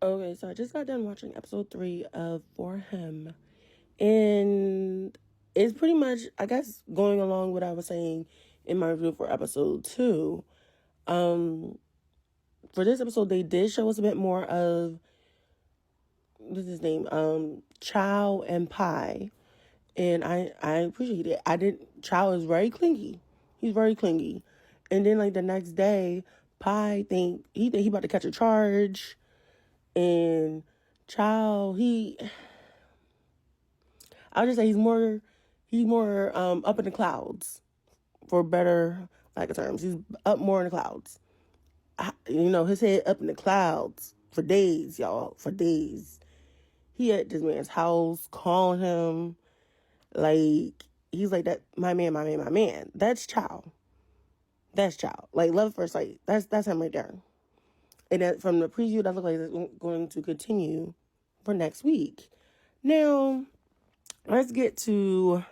Okay, so I just got done watching episode 3 of For Him. And it's pretty much, I guess, going along what I was saying in my review for episode 2. For this episode, they did show us a bit more of, what's his name? Chow and Pi. And I appreciate it. Chow is very clingy. He's very clingy. And then, like, the next day, Pi think he about to catch a charge. And Chow, I'll just say he's more up in the clouds, for better lack of terms. He's up more in the clouds. His head up in the clouds for days, y'all, for days. He at this man's house calling him like he's like that. My man, my man, my man. That's Chow. That's Chow. Like love at first sight. That's him right there. And that, from the preview, that looked like it's going to continue for next week. Now, let's get to,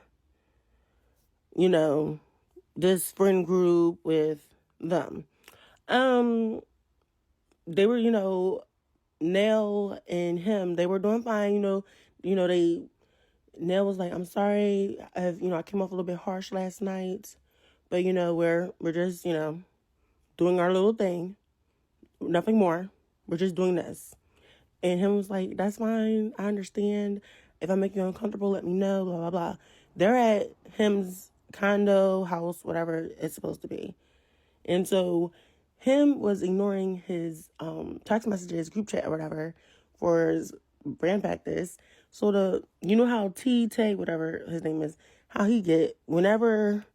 this friend group with them. They were, Nell and him, they were doing fine, Nell was like, I'm sorry, I came off a little bit harsh last night, but, we're just, doing our little thing, nothing more. We're just doing this. And him was like, that's fine, I understand. If I make you uncomfortable, let me know, blah, blah, blah. They're at him's condo, house, whatever it's supposed to be. And so him was ignoring his text messages, group chat or whatever for his brand practice. So how Tay, whatever his name is, how he get, whenever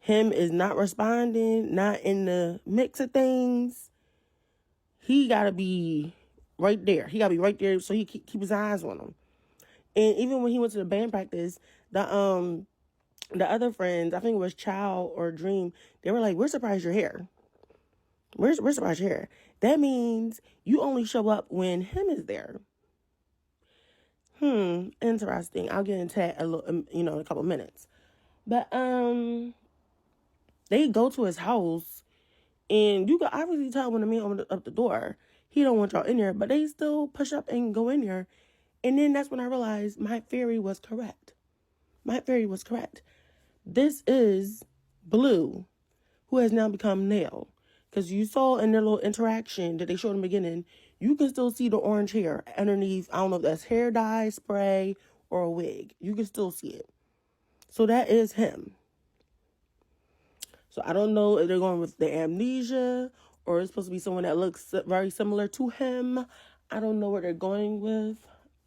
him is not responding, not in the mix of things, he got to be right there. He got to be right there so he keep his eyes on him. And even when he went to the band practice, the other friends, I think it was Chow or Dream, they were like, we're surprised you're here. We're surprised you're here. That means you only show up when him is there. Interesting. I'll get into that in a couple minutes. But they go to his house, and you can obviously tell when the man opened up the door, he don't want y'all in there, but they still push up and go in there. And then that's when I realized my theory was correct. This is Blue, who has now become Nell. Because you saw in their little interaction that they showed in the beginning, you can still see the orange hair underneath. I don't know if that's hair dye, spray, or a wig. You can still see it. So that is him. So I don't know if they're going with the amnesia or it's supposed to be someone that looks very similar to him. I don't know what they're going with.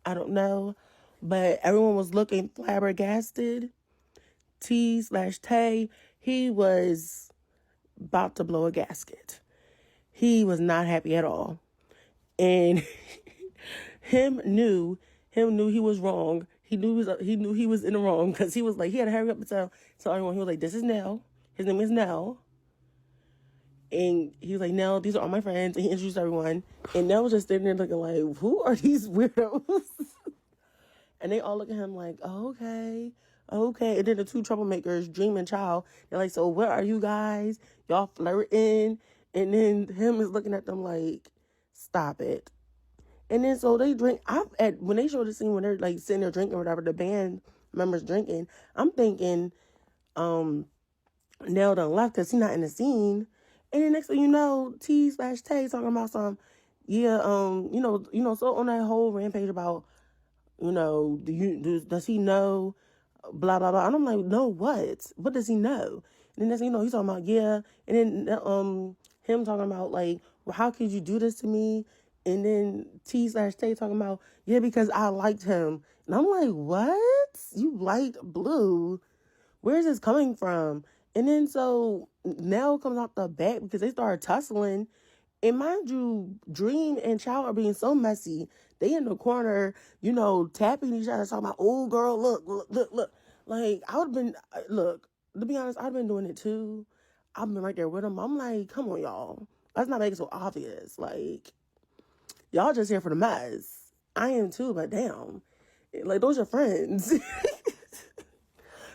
I don't know. But everyone was looking flabbergasted. T/Tay, he was about to blow a gasket. He was not happy at all. And him knew he was wrong. He knew he was in the wrong because he was like, he had to hurry up and tell everyone. He was like, this is Nell. His name is Nell. And he was like, Nell, these are all my friends. And he introduced everyone. And Nell was just sitting there looking like, who are these weirdos? And they all look at him like, oh, okay. And then the two troublemakers, Dream and Chow, they're like, so where are you guys? Y'all flirting? And then him is looking at them like, stop it. And then so they drink. When they show the scene when they're like sitting there drinking or whatever, the band members drinking, I'm thinking Nell done left because he's not in the scene. And then next thing you know, T/Tay talking about so on that whole rampage about, does he know, blah, blah, blah. And I'm like, no, what? What does he know? And then next thing you know, he's talking about, yeah. And then him talking about, like, well, how could you do this to me? And then T/Tay talking about, yeah, because I liked him. And I'm like, what? You liked Blue? Where's this coming from? And then so Nell comes out the back because they started tussling. And mind you, Dream and Chow are being so messy. They in the corner, tapping each other, talking about, oh, girl, look. Like, to be honest, I've been doing it too. I've been right there with them. I'm like, come on, y'all. Let's not make it so obvious. Like, y'all just here for the mess. I am too, but damn. Like, those are friends.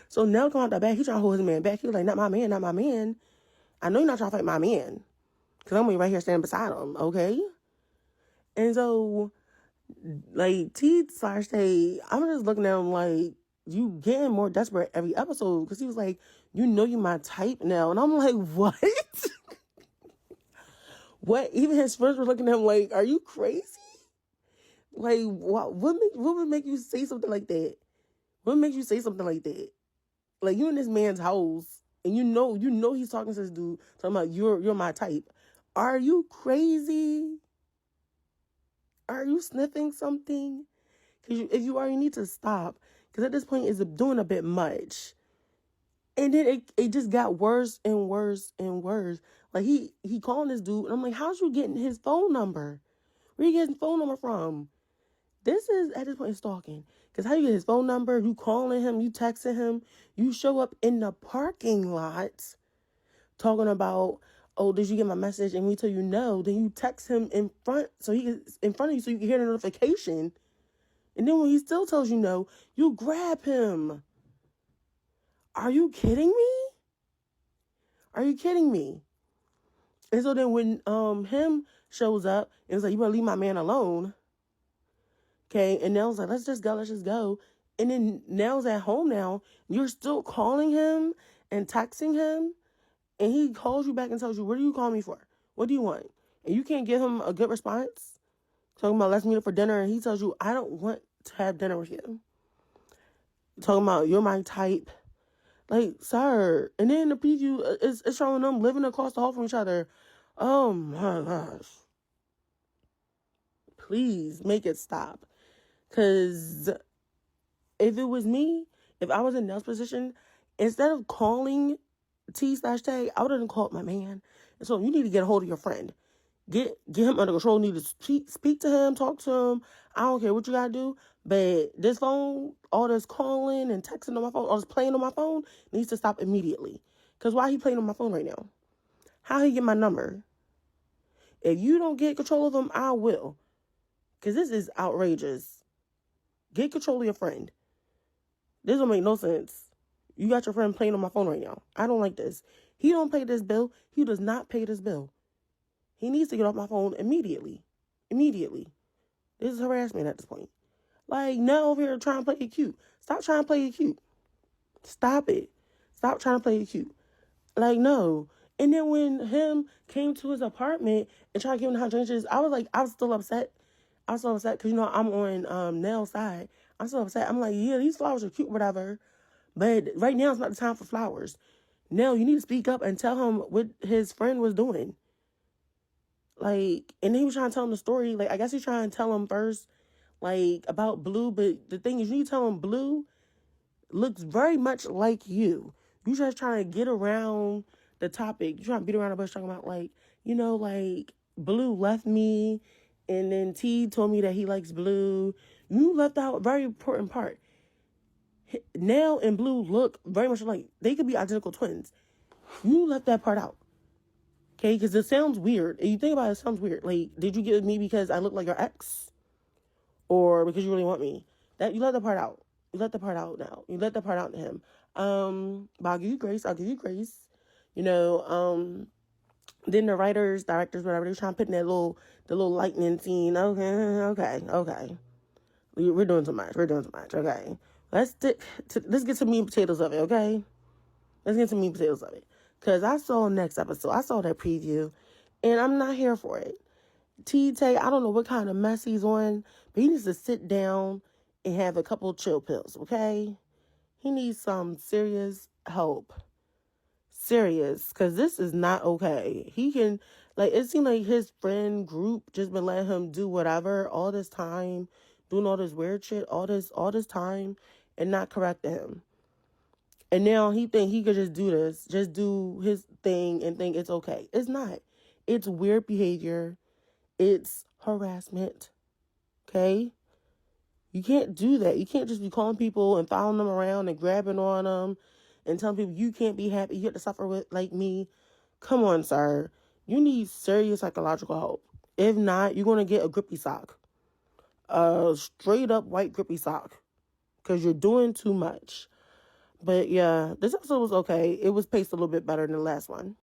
So Nell come out the back. He trying to hold his man back. He was like, not my man. I know you're not trying to fight my man. Because I'm right here standing beside him, okay? And so, like, T/Tay, I'm just looking at him like, you getting more desperate every episode, because he was like, you know you my type now. And I'm like, what? What? Even his friends were looking at him like, are you crazy? Like, what would make you say something like that? What makes you say something like that? Like, you in this man's house, and you know he's talking to this dude, talking about you're my type. Are you crazy? Are you sniffing something? Because if you are, you need to stop. Because at this point, it's doing a bit much. And then it just got worse and worse and worse. Like, he calling this dude, and I'm like, how's you getting his phone number? Where you getting his phone number from? This is, at this point, stalking. Because how you get his phone number, you calling him, you texting him, you show up in the parking lot talking about, oh, did you get my message? And we tell you no, then you text him in front, so he is in front of you so you can hear the notification. And then when he still tells you no, you grab him. Are you kidding me? Are you kidding me? And so then when him shows up and it's like, you better leave my man alone. Okay, and Nell's like, let's just go. And then Nell's at home now. You're still calling him and texting him. And he calls you back and tells you, what do you call me for? What do you want? And you can't give him a good response. Talking about, let's meet up for dinner. And he tells you, I don't want to have dinner with you. Talking about, you're my type. Like, sir. And then the preview is showing them living across the hall from each other. Oh my gosh. Please make it stop. Because if it was me, if I was in Nell's position, instead of calling T/Tay, I would have called my man. And so you need to get a hold of your friend. Get him under control. You need to speak to him, talk to him. I don't care what you gotta do. But this phone, all this calling and texting on my phone, all this playing on my phone, needs to stop immediately. Because why he playing on my phone right now? How he get my number? If you don't get control of him, I will. Because this is outrageous. Get control of your friend. This don't make no sense. You got your friend playing on my phone right now. I don't like this. He don't pay this bill. He does not pay this bill. He needs to get off my phone immediately. Immediately. This is harassment at this point. Like, now over here trying to play it cute. Stop trying to play it cute. Stop it. Stop trying to play it cute. Like, no. And then when him came to his apartment and tried to give him hydrangeas, I was still upset. I was so upset because, I'm on Nell's side. I'm so upset. I'm like, yeah, these flowers are cute, whatever. But right now, it's not the time for flowers. Nell, you need to speak up and tell him what his friend was doing. Like, and then he was trying to tell him the story. Like, I guess he's trying to tell him first, like, about Blue. But the thing is, you need to tell him Blue looks very much like you. You just trying to get around the topic. You trying to beat around the bush talking about, like, like, Blue left me. And then T told me that he likes Blue. You left out a very important part. Nell and Blue look very much alike. They could be identical twins. You left that part out. Okay, because it sounds weird. And you think about it, it sounds weird. Like, did you get with me because I look like your ex? Or because you really want me? That you let the part out. You let the part out now. You let the part out to him. But I'll give you grace. Then the writers, directors, whatever, they're trying to put in the little lightning scene. Okay. We're doing too much. Okay. Let's get some meat and potatoes of it, okay? Let's get some meat and potatoes of it. Because I saw next episode. I saw that preview. And I'm not here for it. T/Tay, I don't know what kind of mess he's on. But he needs to sit down and have a couple chill pills, okay? He needs some serious help. Serious. Because this is not okay. He can, it seemed like his friend group just been letting him do whatever all this time. Doing all this weird shit all this time. And not correcting him. And now he think he could just do this, just do his thing and think it's okay. It's not. It's weird behavior. It's harassment. Okay? You can't do that. You can't just be calling people and following them around and grabbing on them and telling people you can't be happy. You have to suffer with like me. Come on, sir. You need serious psychological help. If not, you're going to get a grippy sock. A straight up white grippy sock. Because you're doing too much. But yeah, this episode was okay. It was paced a little bit better than the last one.